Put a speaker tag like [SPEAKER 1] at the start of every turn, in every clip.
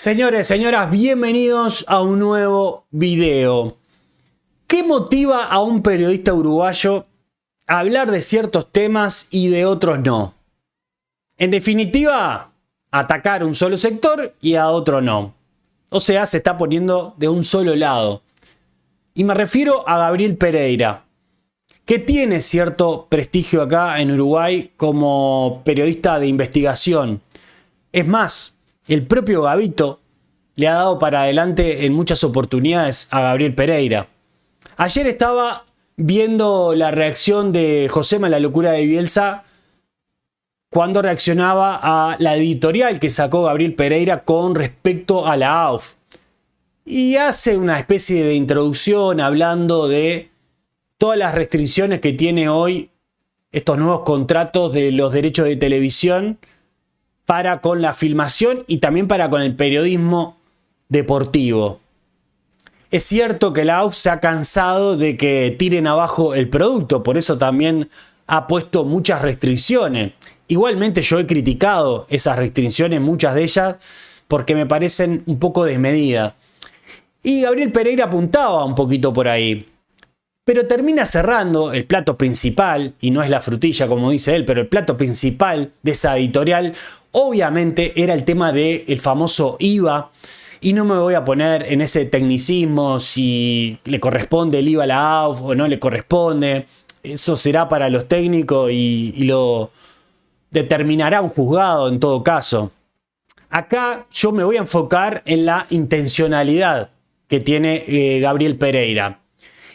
[SPEAKER 1] Señores, señoras, bienvenidos a un nuevo video. ¿Qué motiva a un periodista uruguayo a hablar de ciertos temas y de otros no? En definitiva, atacar un solo sector y a otro no. O sea, se está poniendo de un solo lado. Y me refiero a Gabriel Pereira, que tiene cierto prestigio acá en Uruguay como periodista de investigación. Es más, el propio Gabito le ha dado para adelante en muchas oportunidades a Gabriel Pereira. Ayer estaba viendo la reacción de Josema la locura de Bielsa cuando reaccionaba a la editorial que sacó Gabriel Pereira con respecto a la AUF. Y hace una especie de introducción hablando de todas las restricciones que tiene hoy estos nuevos contratos de los derechos de televisión para con la filmación y también para con el periodismo deportivo. Es cierto que la AUF se ha cansado de que tiren abajo el producto, por eso también ha puesto muchas restricciones. Igualmente yo he criticado esas restricciones, muchas de ellas, porque me parecen un poco desmedidas. Y Gabriel Pereira apuntaba un poquito por ahí. Pero termina cerrando el plato principal, y no es la frutilla como dice él, pero el plato principal de esa editorial, obviamente era el tema del famoso IVA. Y no me voy a poner en ese tecnicismo si le corresponde el IVA a la AUF o no le corresponde. Eso será para los técnicos y lo determinará un juzgado en todo caso. Acá yo me voy a enfocar en la intencionalidad que tiene Gabriel Pereira.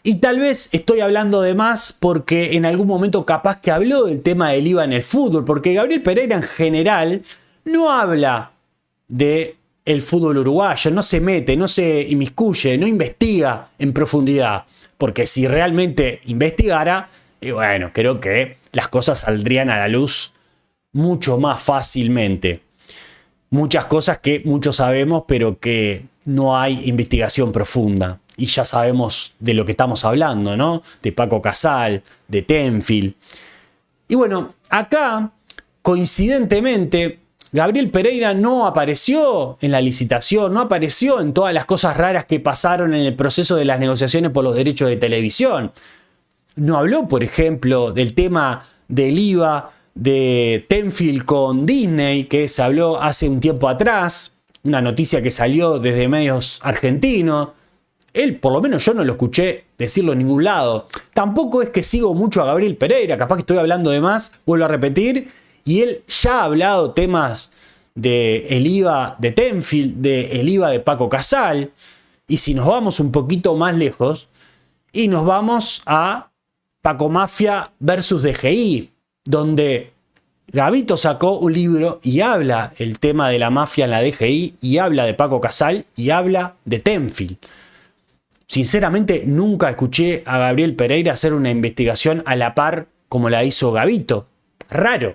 [SPEAKER 1] Y tal vez estoy hablando de más porque en algún momento capaz que habló del tema del IVA en el fútbol, porque Gabriel Pereira en general no habla de el fútbol uruguayo, no se mete, no se inmiscuye, no investiga en profundidad, porque si realmente investigara, bueno, creo que las cosas saldrían a la luz mucho más fácilmente. Muchas cosas que muchos sabemos, pero que no hay investigación profunda. Y ya sabemos de lo que estamos hablando, ¿no? De Paco Casal, de Tenfield. Y bueno, acá, coincidentemente, Gabriel Pereira no apareció en la licitación, no apareció en todas las cosas raras que pasaron en el proceso de las negociaciones por los derechos de televisión. No habló, por ejemplo, del tema del IVA de Tenfield con Disney, que se habló hace un tiempo atrás, una noticia que salió desde medios argentinos. Él, por lo menos yo no lo escuché decirlo en ningún lado. Tampoco es que sigo mucho a Gabriel Pereira, capaz que estoy hablando de más, vuelvo a repetir. Y él ya ha hablado temas del IVA de Tenfield, del IVA de Paco Casal. Y si nos vamos un poquito más lejos y nos vamos a Paco Mafia versus DGI, donde Gabito sacó un libro y habla el tema de la mafia en la DGI y habla de Paco Casal y habla de Tenfield. Sinceramente nunca escuché a Gabriel Pereira hacer una investigación a la par como la hizo Gabito. Raro.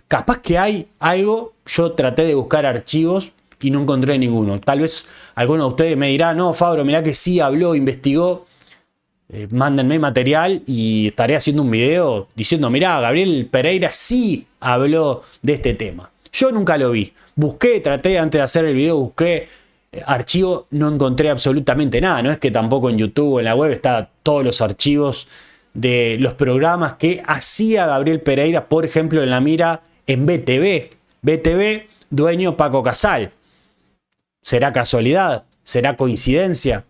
[SPEAKER 1] Capaz que hay algo, yo traté de buscar archivos y no encontré ninguno. Tal vez alguno de ustedes me dirá, no, Fabro, mirá que sí habló, investigó. Mándenme material y estaré haciendo un video diciendo, mirá, Gabriel Pereira sí habló de este tema. Yo nunca lo vi. Busqué, traté antes de hacer el video, busqué archivo, no encontré absolutamente nada. No es que tampoco en YouTube o en la web están todos los archivos de los programas que hacía Gabriel Pereira, por ejemplo, en La Mira en BTV. BTV, dueño Paco Casal. ¿Será casualidad? ¿Será coincidencia?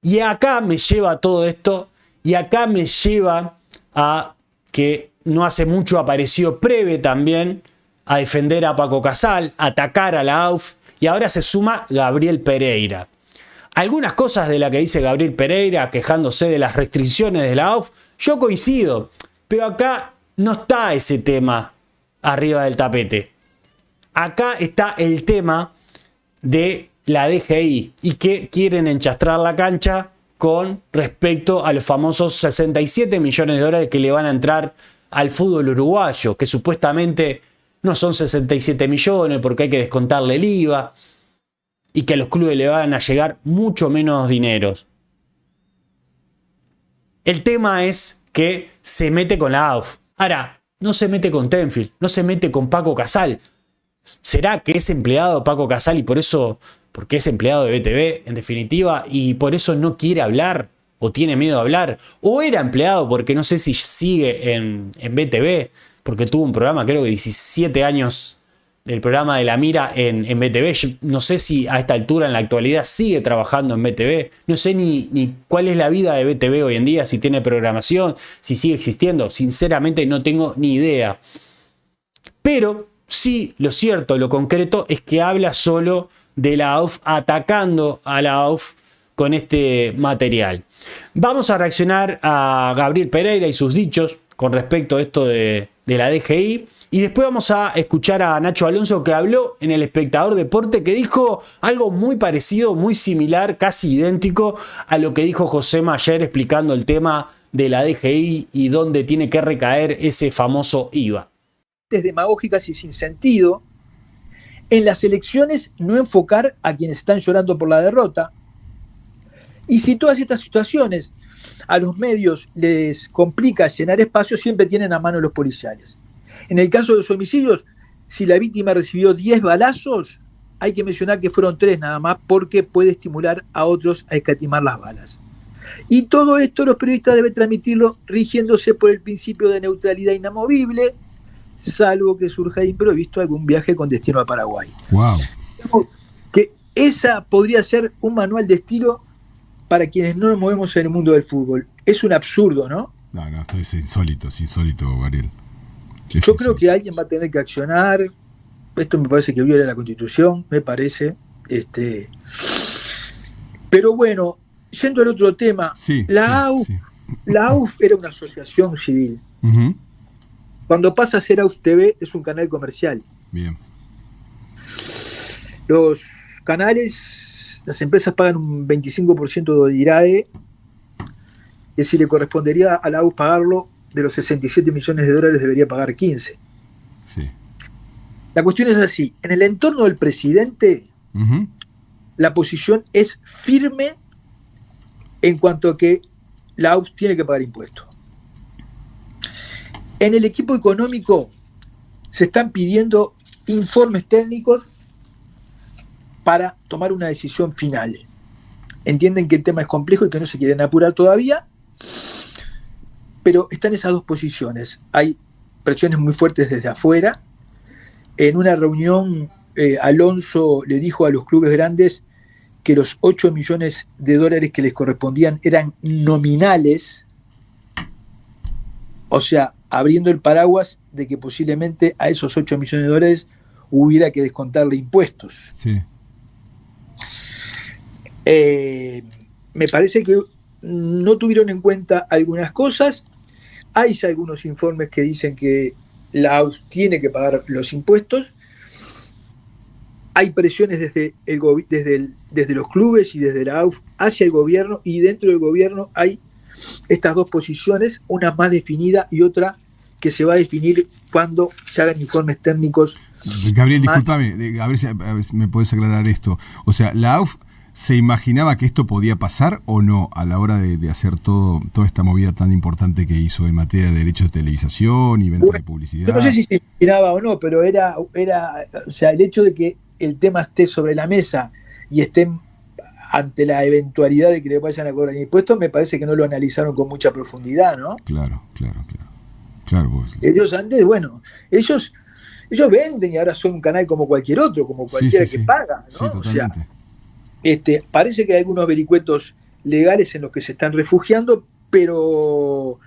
[SPEAKER 1] Y acá me lleva todo esto, y acá me lleva a que no hace mucho apareció Preve también a defender a Paco Casal, a atacar a la AUF, y ahora se suma Gabriel Pereira. Algunas cosas de las que dice Gabriel Pereira, quejándose de las restricciones de la AUF, yo coincido, pero acá no está ese tema arriba del tapete. Acá está el tema de la DGI y que quieren enchastrar la cancha con respecto a los famosos 67 millones de dólares que le van a entrar al fútbol uruguayo, que supuestamente no son 67 millones porque hay que descontarle el IVA y que a los clubes le van a llegar mucho menos dineros. El tema es que se mete con la AUF. Ahora, no se mete con Tenfield, no se mete con Paco Casal. ¿Será que es empleado Paco Casal y por eso, porque es empleado de BTV en definitiva, y por eso no quiere hablar o tiene miedo de hablar? ¿O era empleado porque no sé si sigue en BTV, porque tuvo un programa, creo que 17 años del programa de La Mira en BTV? Yo no sé si a esta altura en la actualidad sigue trabajando en BTV. No sé ni cuál es la vida de BTV hoy en día, si tiene programación, si sigue existiendo. Sinceramente no tengo ni idea. Pero sí, lo cierto, lo concreto es que habla solo de la AUF, atacando a la AUF con este material. Vamos a reaccionar a Gabriel Pereira y sus dichos con respecto a esto de la DGI. Y después vamos a escuchar a Nacho Alonso, que habló en El Espectador Deporte, que dijo algo muy parecido, muy similar, casi idéntico a lo que dijo Josema ayer explicando el tema de la DGI y dónde tiene que recaer ese famoso IVA.
[SPEAKER 2] Demagógicas y sin sentido. En las elecciones no enfocar a quienes están llorando por la derrota. Y si todas estas situaciones a los medios les complica llenar espacios, siempre tienen a mano los policiales. En el caso de los homicidios, si la víctima recibió 10 balazos, hay que mencionar que fueron 3 nada más, porque puede estimular a otros a escatimar las balas. Y todo esto los periodistas deben transmitirlo rigiéndose por el principio de neutralidad inamovible, salvo que surja de imprevisto algún viaje con destino a Paraguay.
[SPEAKER 3] Wow.
[SPEAKER 2] Digamos que esa podría ser un manual de estilo para quienes no nos movemos en el mundo del fútbol. Es un absurdo, ¿no?
[SPEAKER 3] No, esto es insólito, Gabriel.
[SPEAKER 2] Yo creo que alguien va a tener que accionar. Esto me parece que viola la Constitución, me parece. Pero bueno, yendo al otro tema, la AUF era una asociación civil.
[SPEAKER 3] Uh-huh.
[SPEAKER 2] Cuando pasa a ser AUF TV es un canal comercial.
[SPEAKER 3] Bien.
[SPEAKER 2] Los canales, las empresas pagan un 25% de IRAE, y si le correspondería a la AUF pagarlo, de los 67 millones de dólares debería pagar 15.
[SPEAKER 3] Sí.
[SPEAKER 2] La cuestión es así, en el entorno del presidente,
[SPEAKER 3] uh-huh,
[SPEAKER 2] la posición es firme en cuanto a que la AUF tiene que pagar impuestos. En el equipo económico se están pidiendo informes técnicos para tomar una decisión final. Entienden que el tema es complejo y que no se quieren apurar todavía, pero están esas dos posiciones. Hay presiones muy fuertes desde afuera. En una reunión, Alonso le dijo a los clubes grandes que los 8 millones de dólares que les correspondían eran nominales, o sea, abriendo el paraguas de que posiblemente a esos 8 millones de dólares hubiera que descontarle impuestos.
[SPEAKER 3] Sí.
[SPEAKER 2] Me parece que no tuvieron en cuenta algunas cosas. Hay ya algunos informes que dicen que la AUF tiene que pagar los impuestos. Hay presiones desde los clubes y desde la AUF hacia el gobierno, y dentro del gobierno hay estas dos posiciones, una más definida y otra que se va a definir cuando se hagan informes técnicos.
[SPEAKER 3] Gabriel, discúlpame, a ver si me puedes aclarar esto. O sea, ¿la AUF se imaginaba que esto podía pasar o no a la hora de hacer toda esta movida tan importante que hizo en materia de derechos de televisación y venta de publicidad?
[SPEAKER 2] Yo no sé si se imaginaba o no, pero era, o sea, el hecho de que el tema esté sobre la mesa y estén ante la eventualidad de que le vayan a cobrar impuestos, me parece que no lo analizaron con mucha profundidad, ¿no?
[SPEAKER 3] Claro.
[SPEAKER 2] Ellos antes, bueno, ellos venden y ahora son un canal como cualquier otro, como cualquiera que paga, ¿no?
[SPEAKER 3] Sí, totalmente.
[SPEAKER 2] O sea, parece que hay algunos vericuetos legales en los que se están refugiando, pero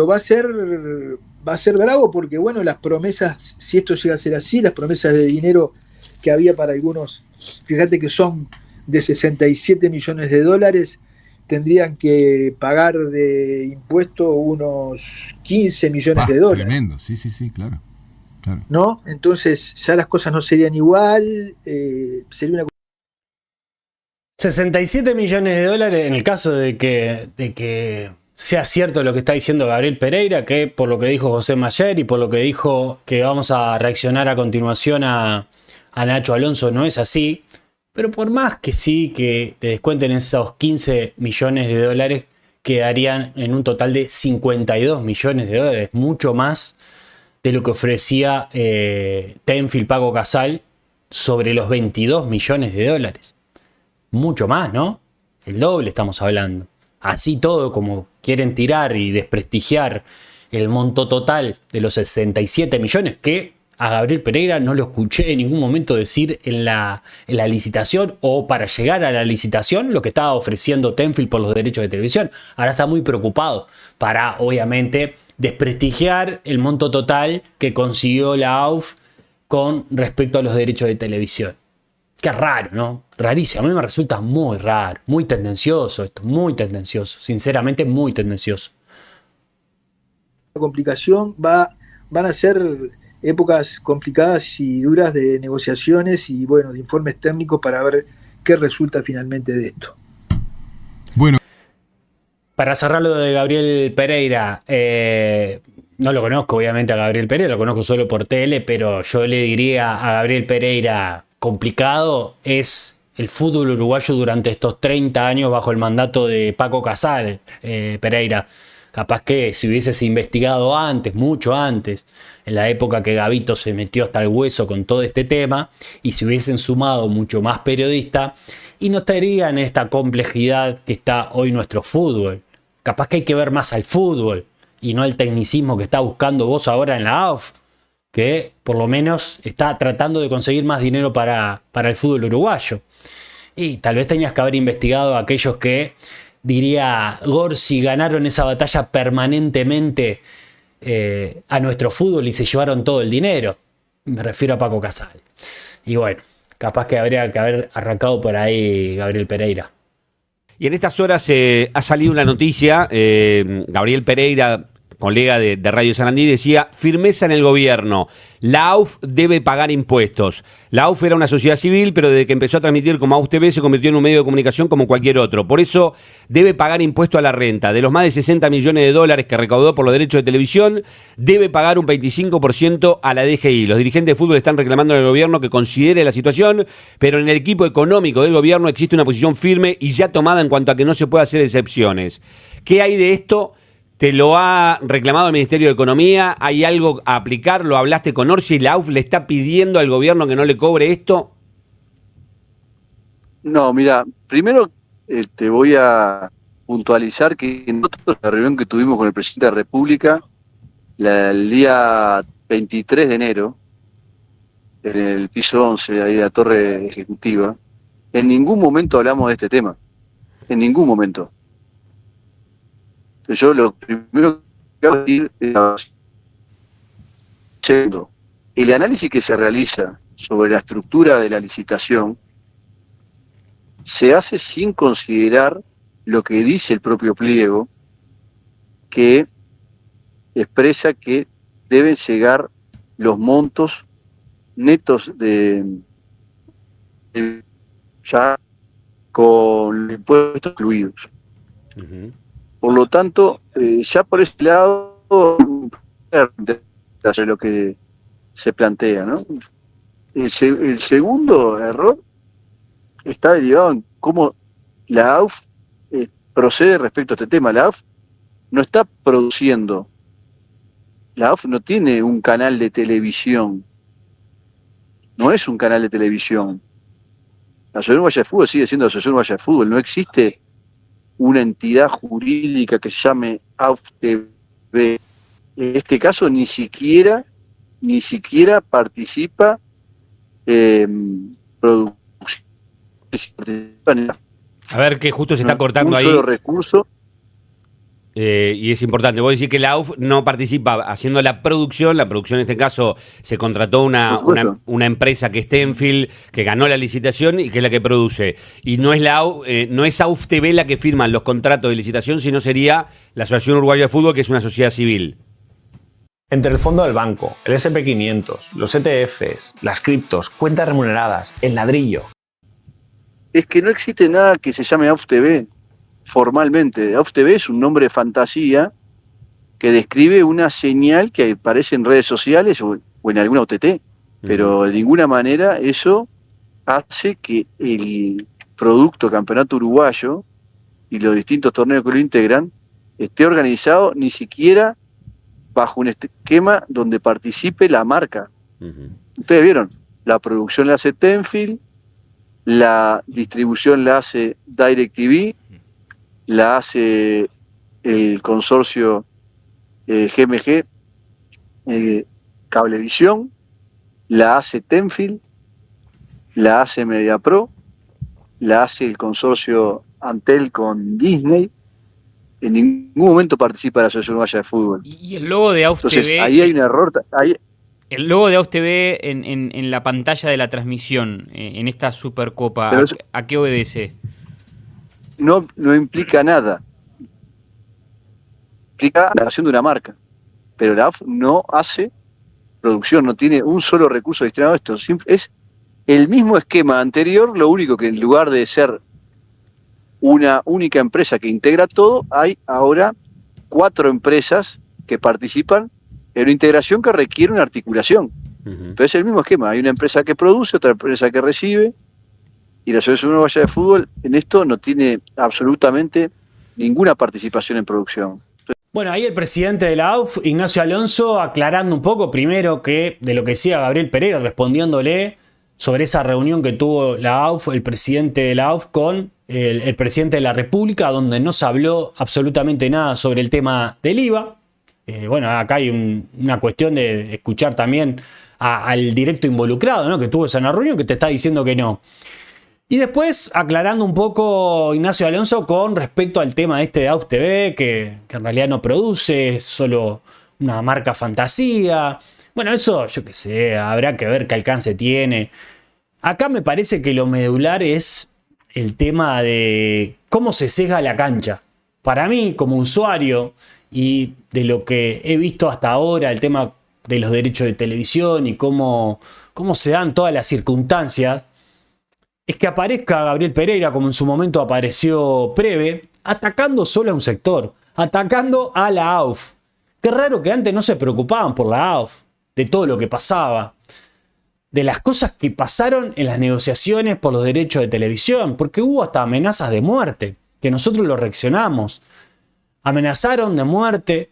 [SPEAKER 2] va a ser bravo, porque bueno, las promesas, si esto llega a ser así, las promesas de dinero que había para algunos, fíjate que son de 67 millones de dólares, tendrían que pagar de impuestos unos 15 millones de dólares.
[SPEAKER 3] Tremendo, sí, claro.
[SPEAKER 2] ¿No? Entonces ya las cosas no serían igual, sería una
[SPEAKER 1] 67 millones de dólares en el caso de que sea cierto lo que está diciendo Gabriel Pereira, que por lo que dijo José Mayer y por lo que dijo que vamos a reaccionar a continuación a Nacho Alonso, no es así. Pero por más que sí, que le descuenten esos 15 millones de dólares, quedarían en un total de 52 millones de dólares, mucho más de lo que ofrecía Tenfield Paco Casal sobre los 22 millones de dólares. Mucho más, ¿no? El doble estamos hablando. Así todo, como quieren tirar y desprestigiar el monto total de los 67 millones, que a Gabriel Pereira no lo escuché en ningún momento decir en la licitación, o para llegar a la licitación, lo que estaba ofreciendo Tenfield por los derechos de televisión. Ahora está muy preocupado para, obviamente, desprestigiar el monto total que consiguió la AUF con respecto a los derechos de televisión. Qué raro, ¿no? Rarísimo. A mí me resulta muy raro, muy tendencioso esto, muy tendencioso. Sinceramente, muy tendencioso.
[SPEAKER 2] La complicación van a ser épocas complicadas y duras de negociaciones y, bueno, de informes técnicos para ver qué resulta finalmente de esto.
[SPEAKER 3] Bueno.
[SPEAKER 1] Para cerrar lo de Gabriel Pereira, no lo conozco obviamente a Gabriel Pereira, lo conozco solo por tele, pero yo le diría a Gabriel Pereira, complicado es el fútbol uruguayo durante estos 30 años bajo el mandato de Paco Casal, Pereira. Capaz que si hubieses investigado antes, mucho antes, en la época que Gabito se metió hasta el hueso con todo este tema, y si hubiesen sumado mucho más periodistas, y no estarían en esta complejidad que está hoy nuestro fútbol. Capaz que hay que ver más al fútbol y no al tecnicismo que está buscando vos ahora en la AUF, que por lo menos está tratando de conseguir más dinero para el fútbol uruguayo. Y tal vez tenías que haber investigado a aquellos que, diría Gorsi, ganaron esa batalla permanentemente a nuestro fútbol y se llevaron todo el dinero. Me refiero a Paco Casal. Y bueno, capaz que habría que haber arrancado por ahí Gabriel Pereira.
[SPEAKER 4] Y en estas horas ha salido una noticia, Gabriel Pereira, colega de Radio Sarandí, decía: firmeza en el gobierno, la AUF debe pagar impuestos. La AUF era una sociedad civil, pero desde que empezó a transmitir como AUF TV se convirtió en un medio de comunicación como cualquier otro. Por eso debe pagar impuesto a la renta. De los más de 60 millones de dólares que recaudó por los derechos de televisión, debe pagar un 25% a la DGI. Los dirigentes de fútbol están reclamando al gobierno que considere la situación, pero en el equipo económico del gobierno existe una posición firme y ya tomada en cuanto a que no se puede hacer excepciones. ¿Qué hay de esto? ¿Te lo ha reclamado el Ministerio de Economía? ¿Hay algo a aplicar? ¿Lo hablaste con Orsi? ¿La AUF le está pidiendo al gobierno que no le cobre esto?
[SPEAKER 5] No, mira, primero te voy a puntualizar que en la reunión que tuvimos con el presidente de la República el día 23 de enero, en el piso 11, ahí de la Torre Ejecutiva, en ningún momento hablamos de este tema. En ningún momento. Yo lo primero que quiero decir es, segundo, el análisis que se realiza sobre la estructura de la licitación se hace sin considerar lo que dice el propio pliego, que expresa que deben llegar los montos netos de ya con los impuestos incluidos. Uh-huh. Por lo tanto, ya por ese lado, de lo que se plantea, ¿no? El segundo error está derivado en cómo la AUF procede respecto a este tema. La AUF no está produciendo, la AUF no tiene un canal de televisión, no es un canal de televisión. La Asociación Uruguaya de Fútbol sigue siendo la Asociación Uruguaya de Fútbol, no existe una entidad jurídica que se llame AUF TV. En este caso ni siquiera participa producción.
[SPEAKER 4] A ver, que justo se está cortando ahí.
[SPEAKER 5] Solo recurso.
[SPEAKER 4] Y es importante, vos decís que la AUF no participa haciendo la producción en este caso se contrató una empresa que es Tenfield, que ganó la licitación y que es la que produce. Y no es no es AUF TV la que firma los contratos de licitación, sino sería la Asociación Uruguaya de Fútbol, que es una sociedad civil.
[SPEAKER 6] Entre el fondo del banco, el SP500, los ETFs, las criptos, cuentas remuneradas, el ladrillo.
[SPEAKER 5] Es que no existe nada que se llame AUF TV. Formalmente, AUF TV es un nombre de fantasía que describe una señal que aparece en redes sociales o en alguna OTT, pero de ninguna manera eso hace que el producto campeonato uruguayo y los distintos torneos que lo integran esté organizado ni siquiera bajo un esquema donde participe la marca.
[SPEAKER 4] Ujú.
[SPEAKER 5] Ustedes vieron, la producción la hace Tenfield, la distribución la hace DirecTV, la hace el consorcio GMG, Cablevisión, la hace Tenfield, la hace MediaPro, la hace el consorcio Antel con Disney. En ningún momento participa la Asociación Uruguaya de Fútbol.
[SPEAKER 7] Y el logo de AUF
[SPEAKER 5] Entonces,
[SPEAKER 7] TV,
[SPEAKER 5] ahí hay un error.
[SPEAKER 7] el logo de AUF TV en la pantalla de la transmisión, en esta Supercopa,
[SPEAKER 5] Pero
[SPEAKER 7] ¿a qué obedece?
[SPEAKER 5] no implica nada. Implica la creación de una marca. Pero la AF no hace producción, no tiene un solo recurso destinado a esto. Es el mismo esquema anterior, lo único que en lugar de ser una única empresa que integra todo, hay ahora 4 empresas que participan en una integración que requiere una articulación.
[SPEAKER 4] Ujú.
[SPEAKER 5] Entonces es el mismo esquema, hay una empresa que produce, otra empresa que recibe, y la Asociación Uruguaya de Fútbol en esto no tiene absolutamente ninguna participación en producción.
[SPEAKER 1] Bueno, ahí el presidente de la AUF, Ignacio Alonso, aclarando un poco primero que de lo que decía Gabriel Pereira, respondiéndole sobre esa reunión que tuvo la AUF, el presidente de la AUF con el presidente de la República, donde no se habló absolutamente nada sobre el tema del IVA. Bueno, acá hay una cuestión de escuchar también al directo involucrado, ¿no?, que tuvo esa reunión, que te está diciendo que no. Y después aclarando un poco Ignacio Alonso con respecto al tema este de AUF TV, que en realidad no produce, es solo una marca fantasía. Bueno, eso yo qué sé, habrá que ver qué alcance tiene. Acá me parece que lo medular es el tema de cómo se sesga la cancha. Para mí, como usuario, y de lo que he visto hasta ahora, el tema de los derechos de televisión y cómo se dan todas las circunstancias, es que aparezca Gabriel Pereira, como en su momento apareció Preve, atacando solo a un sector, atacando a la AUF. Qué raro que antes no se preocupaban por la AUF, de todo lo que pasaba, de las cosas que pasaron en las negociaciones por los derechos de televisión, porque hubo hasta amenazas de muerte, que nosotros lo reaccionamos. Amenazaron de muerte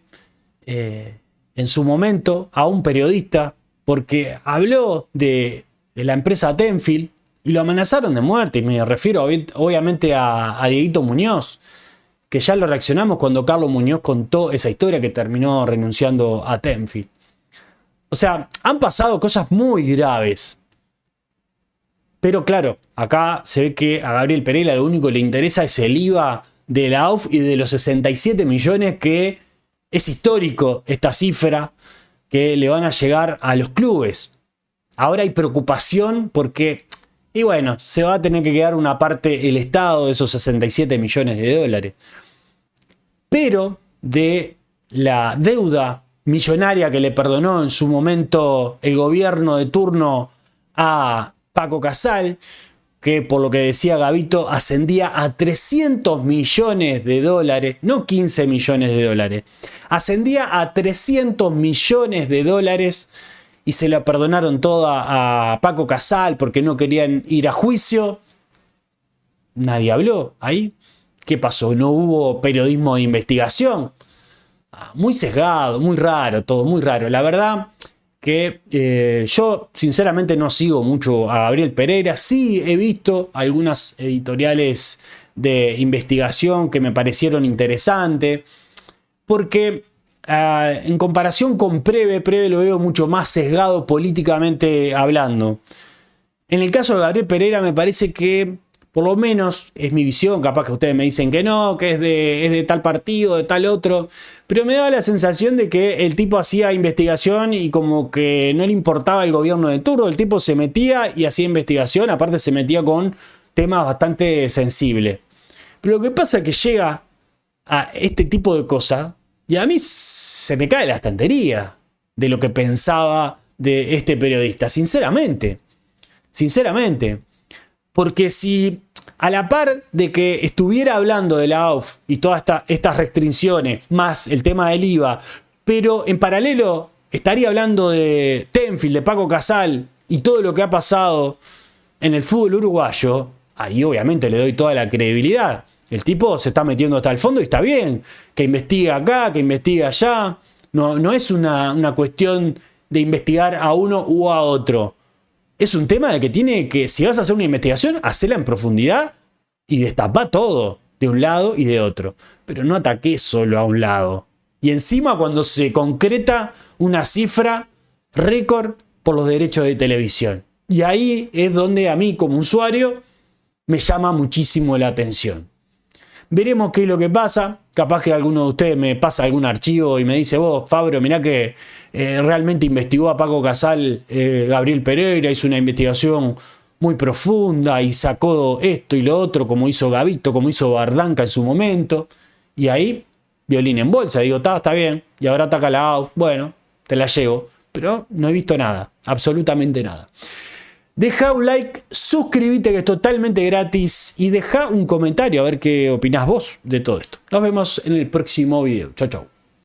[SPEAKER 1] en su momento a un periodista porque habló de la empresa Tenfield y lo amenazaron de muerte. Y me refiero obviamente a Dieguito Muñoz, que ya lo reaccionamos cuando Carlos Muñoz contó esa historia que terminó renunciando a Tenfield. O sea, han pasado cosas muy graves. Pero claro, acá se ve que a Gabriel Pereira lo único que le interesa es el IVA de la AUF y de los 67 millones que es histórico esta cifra que le van a llegar a los clubes. Ahora hay preocupación porque, y bueno, se va a tener que quedar una parte el Estado de esos 67 millones de dólares. Pero de la deuda millonaria que le perdonó en su momento el gobierno de turno a Paco Casal, que por lo que decía Gabito ascendía a 300 millones de dólares, no 15 millones de dólares, ascendía a 300 millones de dólares y se la perdonaron toda a Paco Casal porque no querían ir a juicio. Nadie habló ahí. ¿Qué pasó? ¿No hubo periodismo de investigación? Muy sesgado, muy raro, todo muy raro. La verdad que yo sinceramente no sigo mucho a Gabriel Pereira. Sí he visto algunas editoriales de investigación que me parecieron interesantes, porque en comparación con Preve lo veo mucho más sesgado políticamente hablando. En el caso de Gabriel Pereira me parece que, por lo menos es mi visión, capaz que ustedes me dicen que no, que es de tal partido, de tal otro, pero me da la sensación de que el tipo hacía investigación y como que no le importaba el gobierno de turno. El tipo se metía y hacía investigación, aparte se metía con temas bastante sensibles. Pero lo que pasa es que llega a este tipo de cosas y a mí se me cae la estantería de lo que pensaba de este periodista, sinceramente. Porque si a la par de que estuviera hablando de la AUF y todas estas restricciones, más el tema del IVA, pero en paralelo estaría hablando de Tenfield, de Paco Casal y todo lo que ha pasado en el fútbol uruguayo, ahí obviamente le doy toda la credibilidad. El tipo se está metiendo hasta el fondo y está bien, que investigue acá, que investigue allá. No es una cuestión de investigar a uno u a otro. Es un tema de que si vas a hacer una investigación, hacela en profundidad y destapá todo, de un lado y de otro. Pero no ataques solo a un lado. Y encima cuando se concreta una cifra récord por los derechos de televisión. Y ahí es donde a mí como usuario me llama muchísimo la atención. Veremos qué es lo que pasa. Capaz que alguno de ustedes me pasa algún archivo y me dice, vos, Fabro, mirá que realmente investigó a Paco Casal, Gabriel Pereira, hizo una investigación muy profunda y sacó esto y lo otro, como hizo Gavito, como hizo Bardanca en su momento. Y ahí, violín en bolsa, digo, está bien, y ahora ataca la AUF, bueno, te la llevo. Pero no he visto nada, absolutamente nada. Deja un like, suscríbete que es totalmente gratis y deja un comentario a ver qué opinás vos de todo esto. Nos vemos en el próximo video. Chau, chau.